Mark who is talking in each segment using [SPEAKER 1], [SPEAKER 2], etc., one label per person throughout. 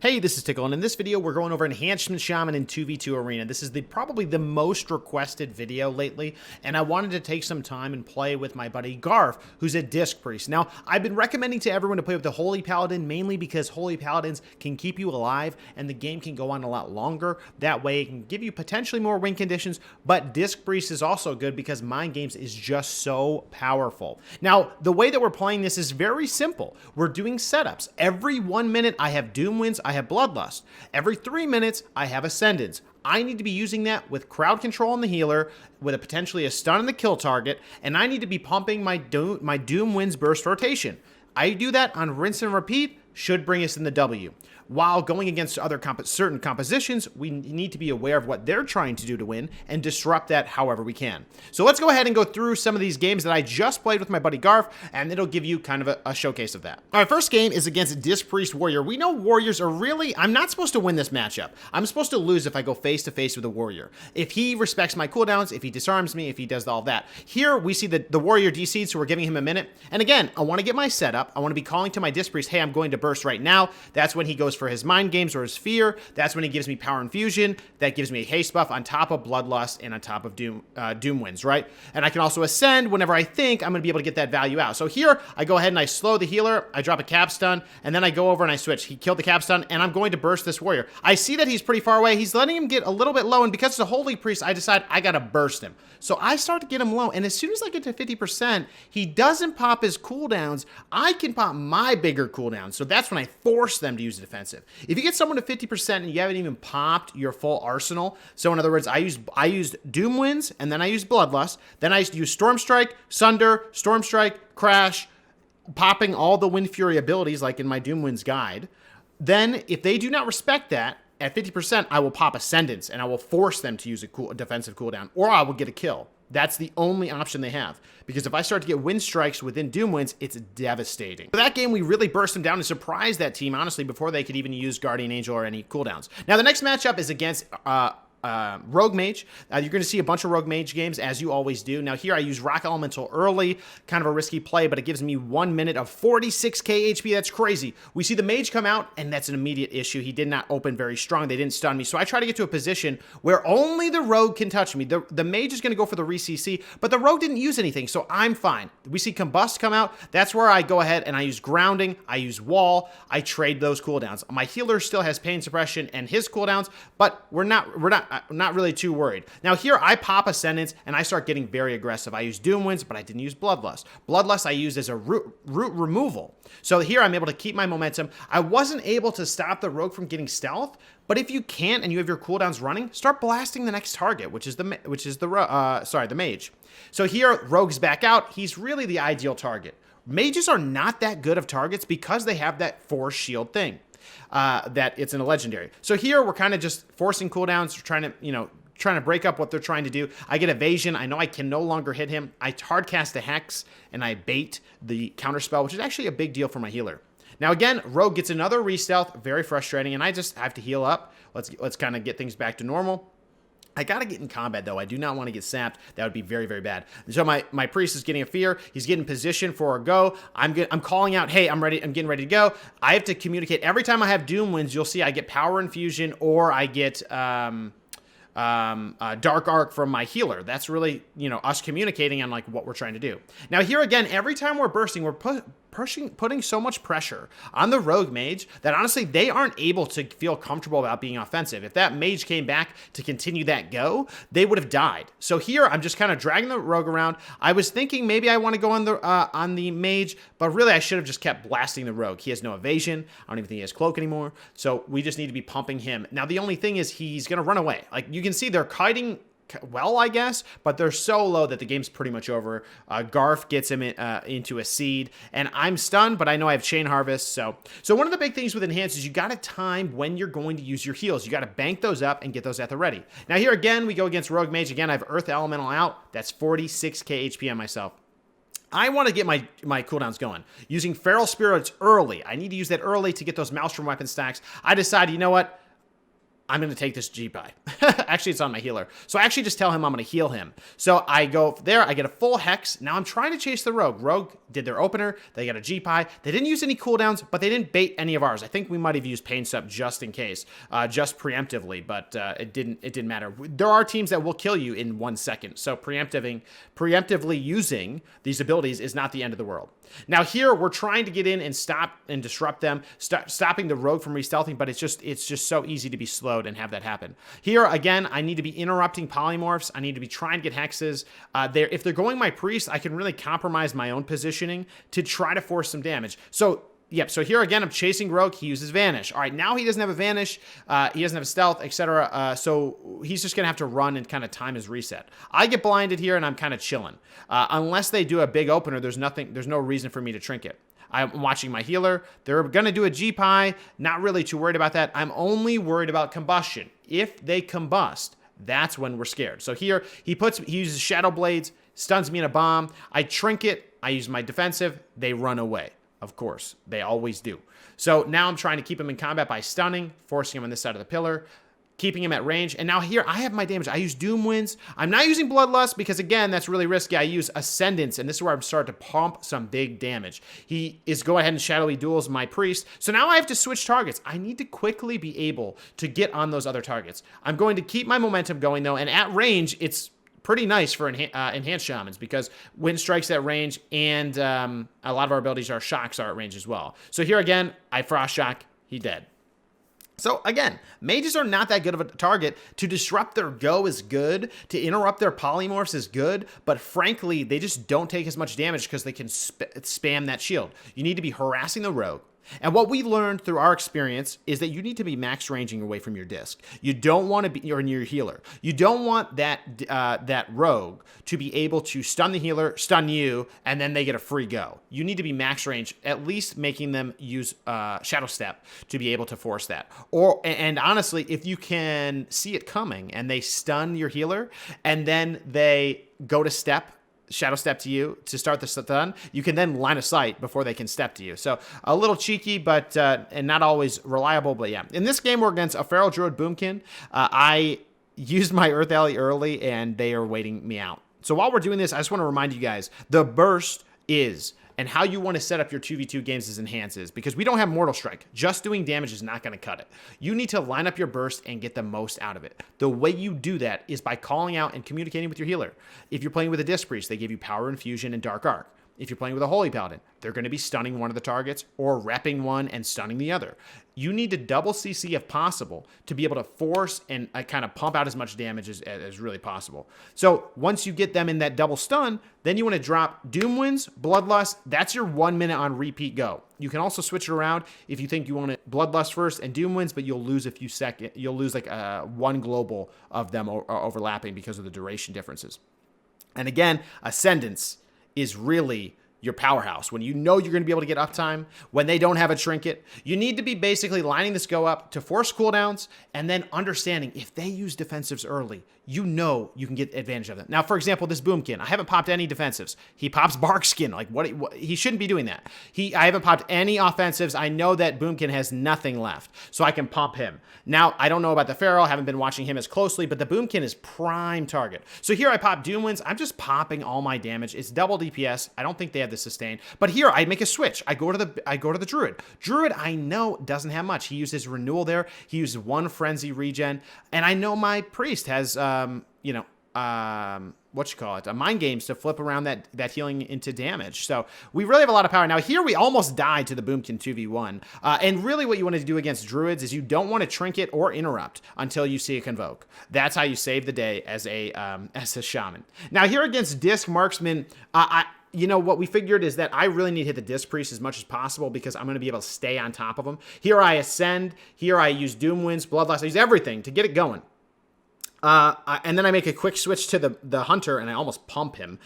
[SPEAKER 1] Hey, this is Tiqqle, and in this video, we're going over Enhancement Shaman in 2v2 Arena. This is probably the most requested video lately, and I wanted to take some time and play with my buddy Garf, who's a Disc Priest. Now, I've been recommending to everyone to play with the Holy Paladin, mainly because Holy Paladins can keep you alive, and the game can go on a lot longer. That way, it can give you potentially more win conditions, but Disc Priest is also good because Mind Games is just so powerful. Now, the way that we're playing this is very simple. We're doing setups. Every 1 minute, I have Doom Winds, I have Bloodlust. Every 3 minutes, I have Ascendance. I need to be using that with crowd control on the healer, with potentially a stun on the kill target, and I need to be pumping my Doom Winds burst rotation. I do that on rinse and repeat, should bring us in the W. While going against other certain compositions, we need to be aware of what they're trying to do to win and disrupt that however we can. So let's go ahead and go through some of these games that I just played with my buddy Garf, and it'll give you kind of a showcase of that. All right, first game is against Disc Priest Warrior. We know Warriors are really, I'm not supposed to win this matchup. I'm supposed to lose if I go face to face with a Warrior. If he respects my cooldowns, if he disarms me, if he does all of that. Here we see the Warrior DC'd, so we're giving him a minute. And again, I want to get my setup. I want to be calling to my Disc Priest, hey, I'm going to burst right now. That's when he goes for his Mind Games or his Fear. That's when he gives me Power Infusion. That gives me a haste buff on top of Bloodlust and on top of Doom Winds, right? And I can also ascend whenever I think I'm going to be able to get that value out. So here, I go ahead and I slow the healer, I drop a cap stun, and then I go over and I switch. He killed the cap stun, and I'm going to burst this Warrior. I see that he's pretty far away. He's letting him get a little bit low, and because it's a Holy Priest, I decide I got to burst him. So I start to get him low, and as soon as I get to 50%, he doesn't pop his cooldowns. I can pop my bigger cooldowns, so that's when I force them to use the defensive. If you get someone to 50% and you haven't even popped your full arsenal, so in other words, I used Doom Winds, and then I used Bloodlust, then I used Storm Strike, Sunder, Storm Strike, Crash, popping all the Wind Fury abilities like in my Doom Winds guide. Then, if they do not respect that, at 50%, I will pop Ascendance, and I will force them to use a defensive cooldown, or I will get a kill. That's the only option they have. Because if I start to get wind strikes within Doom Winds, it's devastating. For that game, we really burst them down and surprised that team, honestly, before they could even use Guardian Angel or any cooldowns. Now, the next matchup is against Rogue Mage. You're going to see a bunch of Rogue Mage games, as you always do. Now here I use Rock Elemental early, kind of a risky play, but it gives me 1 minute of 46k HP. That's crazy. We see the Mage come out, and that's an immediate issue. He did not open very strong. They didn't stun me, so I try to get to a position where only the Rogue can touch me. The Mage is going to go for the re-CC, but the Rogue didn't use anything, so I'm fine. We see Combust come out. That's where I go ahead and I use Grounding, I use Wall, I trade those cooldowns. My healer still has Pain Suppression and his cooldowns, but we're not really too worried. Now here I pop Ascendance and I start getting very aggressive. I use Doom Winds, but I didn't use Bloodlust. Bloodlust I used as a root removal. So here I'm able to keep my momentum. I wasn't able to stop the Rogue from getting stealth, but if you can't and you have your cooldowns running, start blasting the next target, which is the Mage. So here Rogue's back out. He's really the ideal target. Mages are not that good of targets because they have that force shield thing. That it's in a legendary. So here we're kind of just forcing cooldowns, trying to break up what they're trying to do. I get evasion. I know I can no longer hit him. I hard cast a hex and I bait the counterspell, which is actually a big deal for my healer. Now again, Rogue gets another re-stealth, very frustrating, and I just have to heal up. Let's kind of get things back to normal. I gotta get in combat though. I do not want to get sapped. That would be very, very bad. So my priest is getting a fear. He's getting position for a go. I'm calling out, hey, I'm ready. I'm getting ready to go. I have to communicate. Every time I have Doom Winds, you'll see I get Power Infusion or I get Dark Arc from my healer. That's really, us communicating on like what we're trying to do. Now here again, every time we're bursting, we're putting so much pressure on the Rogue Mage that honestly they aren't able to feel comfortable about being offensive. If that Mage came back to continue that go, they would have died. So here I'm just kind of dragging the Rogue around. I was thinking maybe I want to go on the Mage, but really I should have just kept blasting the Rogue. He has no evasion. I don't even think he has Cloak anymore. So we just need to be pumping him. Now the only thing is he's going to run away. Like you can see they're kiting well, I guess, but they're so low that the game's pretty much over. Garf gets him into a seed, and I'm stunned, but I know I have Chain Harvest. So one of the big things with Enhance is you got to time when you're going to use your heals. You got to bank those up and get those at the ready. Now here again, we go against Rogue Mage. Again, I have Earth Elemental out. That's 46k HP on myself. I want to get my cooldowns going. Using Feral Spirits early. I need to use that early to get those Maelstrom weapon stacks. I decided, you know what? I'm going to take this G-Pie. Actually, it's on my healer. So I actually just tell him I'm going to heal him. So I go there, I get a full Hex. Now I'm trying to chase the Rogue. Rogue did their opener. They got a G-Pie. They didn't use any cooldowns, but they didn't bait any of ours. I think we might have used Pain Sup just in case, just preemptively, but it didn't matter. There are teams that will kill you in 1 second. So preemptively using these abilities is not the end of the world. Now here, we're trying to get in and stop and disrupt them, stopping the Rogue from re-stealthing, but it's just so easy to be slowed and have that happen. Here, again, I need to be interrupting polymorphs. I need to be trying to get hexes. If they're going my priest, I can really compromise my own positioning to try to force some damage. So, yep, so here again, I'm chasing Rogue. He uses Vanish. All right, now he doesn't have a Vanish. He doesn't have a Stealth, etc. So he's just going to have to run and kind of time his reset. I get blinded here, and I'm kind of chilling. Unless they do a big opener, there's no reason for me to trinket. I'm watching my healer. They're going to do a G-Pie. Not really too worried about that. I'm only worried about combustion. If they combust, that's when we're scared. So here, he uses Shadow Blades, stuns me in a bomb. I trinket. I use my defensive. They run away. Of course, they always do. So now I'm trying to keep him in combat by stunning, forcing him on this side of the pillar, keeping him at range. And now here, I have my damage. I use Doom Winds. I'm not using Bloodlust because, again, that's really risky. I use Ascendance, and this is where I'm starting to pump some big damage. He is go ahead and shadowy duels my priest. So now I have to switch targets. I need to quickly be able to get on those other targets. I'm going to keep my momentum going, though, and at range, it's pretty nice for enhanced shamans because wind strikes at range, and a lot of our abilities, our shocks are at range as well. So here again, I frost shock, he dead. So again, mages are not that good of a target. To disrupt their go is good. To interrupt their polymorphs is good. But frankly, they just don't take as much damage because they can spam that shield. You need to be harassing the rogue. And what we learned through our experience is that you need to be max ranging away from your disc. You don't want to be, you're near your healer. You don't want that rogue to be able to stun the healer, stun you, and then they get a free go. You need to be max range, at least making them use Shadow Step to be able to force that. And honestly, if you can see it coming and they stun your healer, and then they go to step, Shadow Step to you to start the stun, you can then line of sight before they can step to you. So a little cheeky, but and not always reliable, but yeah. In this game, we're against a Feral Druid Boomkin. I used my Earth Alley early, and they are waiting me out. So while we're doing this, I just want to remind you guys, the burst is, and how you want to set up your 2v2 games is enhances, because we don't have Mortal Strike. Just doing damage is not going to cut it. You need to line up your burst and get the most out of it. The way you do that is by calling out and communicating with your healer. If you're playing with a Disc Priest, they give you Power Infusion and Dark Arc. If you're playing with a Holy Paladin, they're going to be stunning one of the targets or repping one and stunning the other. You need to double CC if possible to be able to force and kind of pump out as much damage as really possible. So once you get them in that double stun, then you want to drop Doom Winds, Bloodlust. That's your 1 minute on repeat go. You can also switch it around if you think you want it Bloodlust first and Doom Winds, but you'll lose a few seconds. You'll lose like one global of them overlapping because of the duration differences. And again, Ascendance is really your powerhouse. When you know you're going to be able to get uptime, when they don't have a trinket, you need to be basically lining this go up to force cooldowns, and then understanding if they use defensives early, you know you can get advantage of them. Now, for example, this Boomkin, I haven't popped any defensives. He pops Barkskin. Like, what he shouldn't be doing that. I haven't popped any offensives. I know that Boomkin has nothing left, so I can pump him. Now, I don't know about the Feral. I haven't been watching him as closely, but the Boomkin is prime target. So here I pop Doom Winds. I'm just popping all my damage. It's double DPS. I don't think they have the sustain. But here I make a switch. I go to the Druid. Druid, I know, doesn't have much. He uses Renewal there. He uses one Frenzy regen, and I know my Priest has Mind Games to flip around that healing into damage. So we really have a lot of power. Now here we almost died to the Boomkin 2v1. And really what you want to do against Druids is you don't want to trinket or interrupt until you see a Convoke. That's how you save the day as a Shaman. Now here against Disc Marksman, what we figured is that I really need to hit the Disc Priest as much as possible because I'm going to be able to stay on top of him. Here I Ascend. Here I use Doom Winds, Bloodlust. I use everything to get it going. And then I make a quick switch to the hunter, and I almost pump him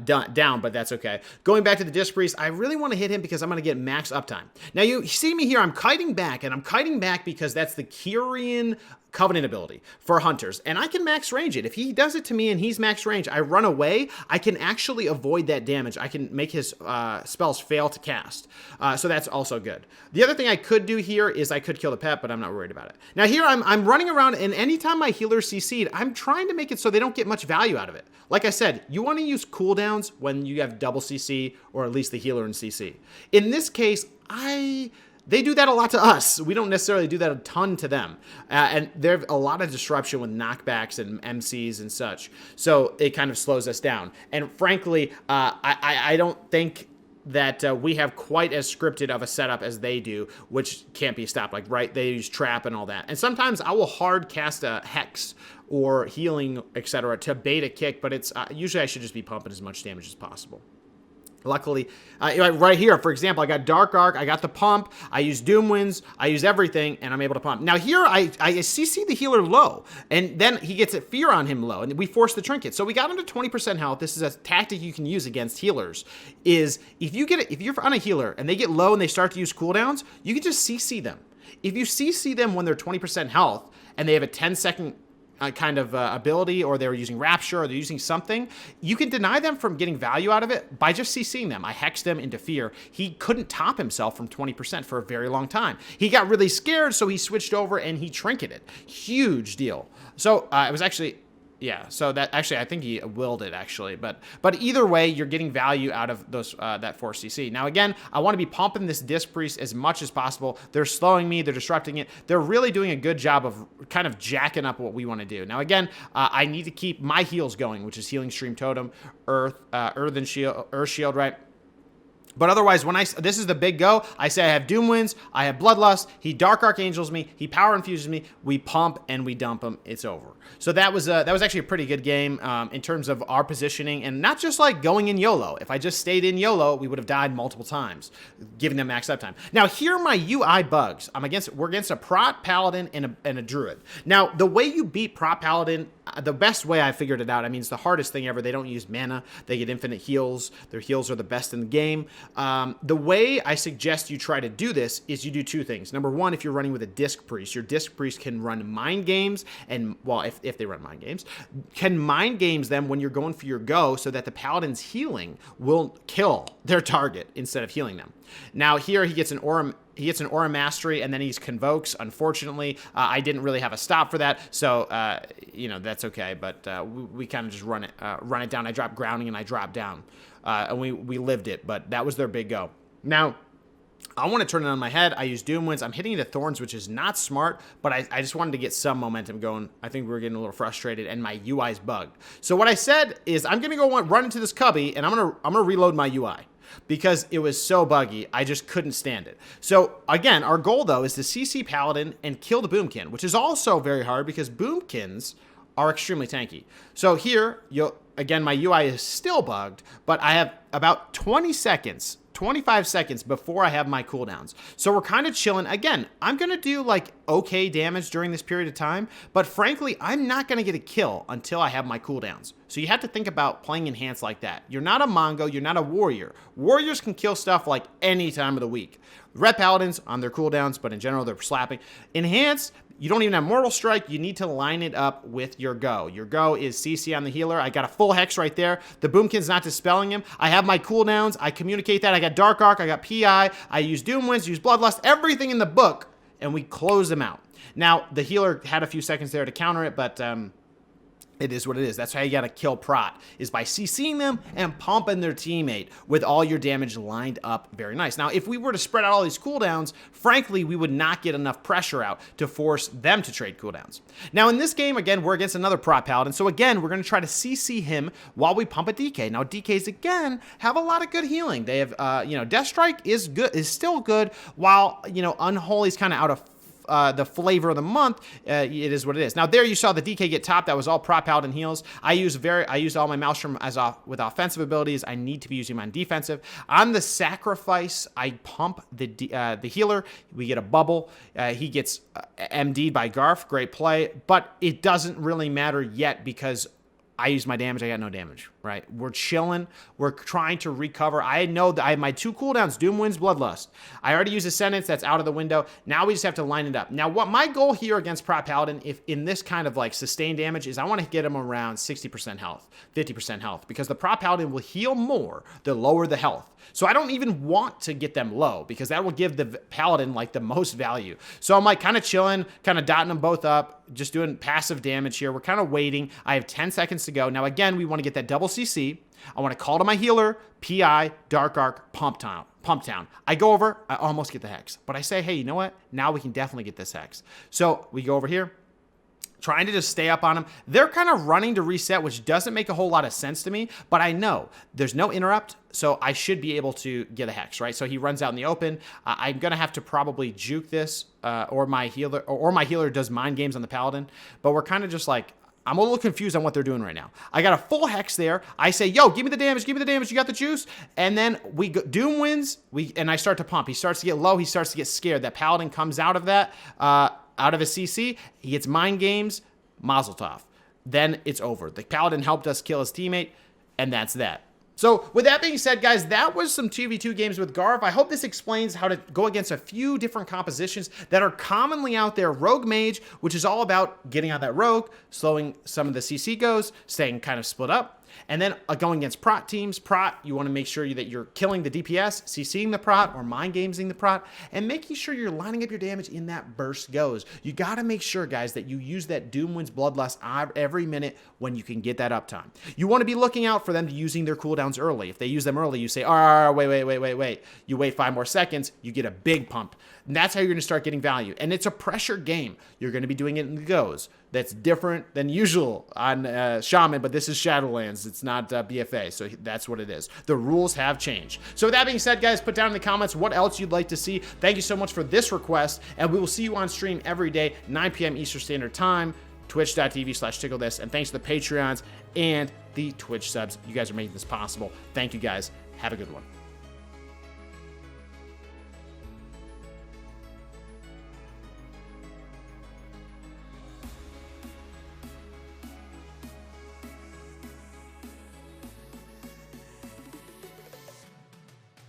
[SPEAKER 1] down, but that's okay. Going back to the Disc Priest, I really want to hit him because I'm going to get max uptime. Now, you see me here, I'm kiting back, and I'm kiting back because that's the Kyrian Covenant ability for hunters, and I can max range it. If he does it to me and he's max range, I run away, I can actually avoid that damage. I can make his spells fail to cast, so that's also good. The other thing I could do here is I could kill the pet, but I'm not worried about it. Now here I'm running around, and anytime my healers CC'd, I'm trying to make it so they don't get much value out of it. Like I said, you want to use cooldowns when you have double CC, or at least the healer in CC. In this case, they do that a lot to us. We don't necessarily do that a ton to them. And there's a lot of disruption with knockbacks and MCs and such. So it kind of slows us down. And frankly, I don't think that we have quite as scripted of a setup as they do, which can't be stopped. Like, right, they use trap and all that. And sometimes I will hard cast a hex or healing, etc., to bait a kick, but it's usually I should just be pumping as much damage as possible. Luckily, right here, for example, I got Dark Arc, I got the pump, I use Doom Winds, I use everything, and I'm able to pump. Now here, I CC the healer low, and then he gets a fear on him low, and we force the trinket. So we got him to 20% health. This is a tactic you can use against healers, is if you're on a healer, and they get low and they start to use cooldowns, you can just CC them. If you CC them when they're 20% health, and they have a 10-second kind of ability, or they're using Rapture, or they're using something, you can deny them from getting value out of it by just CCing them. I hexed them into fear. He couldn't top himself from 20% for a very long time. He got really scared, so he switched over and he trinketed. Huge deal. So it was actually... Yeah, so that actually, I think he willed it actually, but either way, you're getting value out of those that 4cc. Now again, I want to be pumping this Disc Priest as much as possible. They're slowing me, they're disrupting it. They're really doing a good job of kind of jacking up what we want to do. Now again, I need to keep my heals going, which is Healing Stream Totem, Earth Shield, right? But otherwise, this is the big go. I say I have Doom Winds, I have Bloodlust, he Dark Archangels me, he Power Infuses me, we pump and we dump him, it's over. So that was actually a pretty good game in terms of our positioning, and not just like going in YOLO. If I just stayed in YOLO, we would have died multiple times, giving them max uptime. Now here are my UI bugs. We're against a Prot Paladin and a Druid. Now the way you beat Prot Paladin, the best way I figured it out, I mean, it's the hardest thing ever. They don't use mana, they get infinite heals. Their heals are the best in the game. The way I suggest you try to do this is you do two things. Number one, if you're running with a Disc Priest, your Disc Priest can run mind games, and, well, if they run mind games, can mind games them when you're going for your go, so that the Paladin's healing will kill their target instead of healing them. Now here he gets an Aura Mastery, and then he convokes. Unfortunately, I didn't really have a stop for that, so you know, that's okay. But we kind of just run it down. I drop grounding and I drop down, and we lived it. But that was their big go. Now I want to turn it on my head. I use Doom Winds. I'm hitting into Thorns, which is not smart, but I just wanted to get some momentum going. I think we were getting a little frustrated, and my UI's bugged. So what I said is I'm gonna go run into this cubby, and I'm gonna reload my UI. Because it was so buggy, I just couldn't stand it. So again, our goal though is to CC Paladin and kill the Boomkin, which is also very hard because Boomkins are extremely tanky. So here, again, my UI is still bugged, but I have about 20 seconds, 25 seconds before I have my cooldowns. So we're kind of chilling. Again, I'm going to do like okay damage during this period of time, but frankly, I'm not going to get a kill until I have my cooldowns. So you have to think about playing Enhanced like that. You're not a Mongo, you're not a Warrior. Warriors can kill stuff like any time of the week. Red Paladins on their cooldowns, but in general, they're slapping. Enhanced, you don't even have Mortal Strike. You need to line it up with your go. Your go is CC on the healer. I got a full hex right there. The Boomkin's not dispelling him. I have my cooldowns. I communicate that. I got Dark Arc. I got PI. I use Doom Winds, use Bloodlust, everything in the book, and we close them out. Now, the healer had a few seconds there to counter it, but it is what it is. That's how you gotta kill Prot, is by CCing them and pumping their teammate with all your damage lined up very nice. Now, if we were to spread out all these cooldowns, frankly, we would not get enough pressure out to force them to trade cooldowns. Now, in this game, again, we're against another Prot Paladin, so again, we're gonna try to CC him while we pump a DK. Now, DKs, again, have a lot of good healing. They have, you know, Death Strike is good, is still good, while, you know, Unholy's kind of out of the flavor of the month, it is what it is. Now there you saw the DK get topped. That was all prop Paladin heals. I used all my Maelstrom with offensive abilities. I need to be using them on defensive. On the sacrifice, I pump the healer. We get a bubble. He gets MD'd by Garf. Great play, but it doesn't really matter yet because I used my damage. I got no damage, right? We're chilling. We're trying to recover. I know that I have my 2 cooldowns, Doom Winds, Bloodlust. I already used Ascendance. That's out of the window. Now we just have to line it up. Now, what my goal here against Prop Paladin, if in this kind of like sustained damage, is I want to get him around 60% health, 50% health, because the Prop Paladin will heal more the lower the health. So I don't even want to get them low because that will give the Paladin like the most value. So I'm like kind of chilling, kind of dotting them both up, just doing passive damage here. We're kind of waiting. I have 10 seconds to go. Now, again, we want to get that double CC. I want to call to my healer, PI, Dark Arc, Pump Town. I go over, I almost get the Hex. But I say, hey, you know what? Now we can definitely get this Hex. So we go over here, trying to just stay up on them. They're kind of running to reset, which doesn't make a whole lot of sense to me, but I know there's no interrupt, so I should be able to get a Hex, right? So he runs out in the open. I'm going to have to probably juke this, or my healer does mind games on the Paladin, but we're kind of just like, I'm a little confused on what they're doing right now. I got a full Hex there. I say, yo, give me the damage, you got the juice. And then we go, Doom wins, and I start to pump. He starts to get low, he starts to get scared. That Paladin comes out of that, out of his CC, he gets mind games, Mazel Tov. Then it's over. The Paladin helped us kill his teammate, and that's that. So with that being said, guys, that was some 2v2 games with Garf. I hope this explains how to go against a few different compositions that are commonly out there. Rogue Mage, which is all about getting out that rogue, slowing some of the CC goes, staying kind of split up. And then going against prot teams. Prot, you want to make sure that you're killing the DPS, CCing the prot, or mind gamesing the prot, and making sure you're lining up your damage in that burst goes. You got to make sure, guys, that you use that Doom Winds Bloodlust every minute when you can get that uptime. You want to be looking out for them using their cooldowns early. If they use them early, you say, wait. You wait 5 more seconds, you get a big pump. And that's how you're going to start getting value. And it's a pressure game. You're going to be doing it in the goes. That's different than usual on Shaman, but this is Shadowlands. It's not BFA, so that's what it is. The rules have changed. So with that being said, guys, put down in the comments what else you'd like to see. Thank you so much for this request, and we will see you on stream every day, 9 p.m. Eastern Standard Time, twitch.tv/TiqqleThis, and thanks to the Patreons and the Twitch subs. You guys are making this possible. Thank you, guys. Have a good one.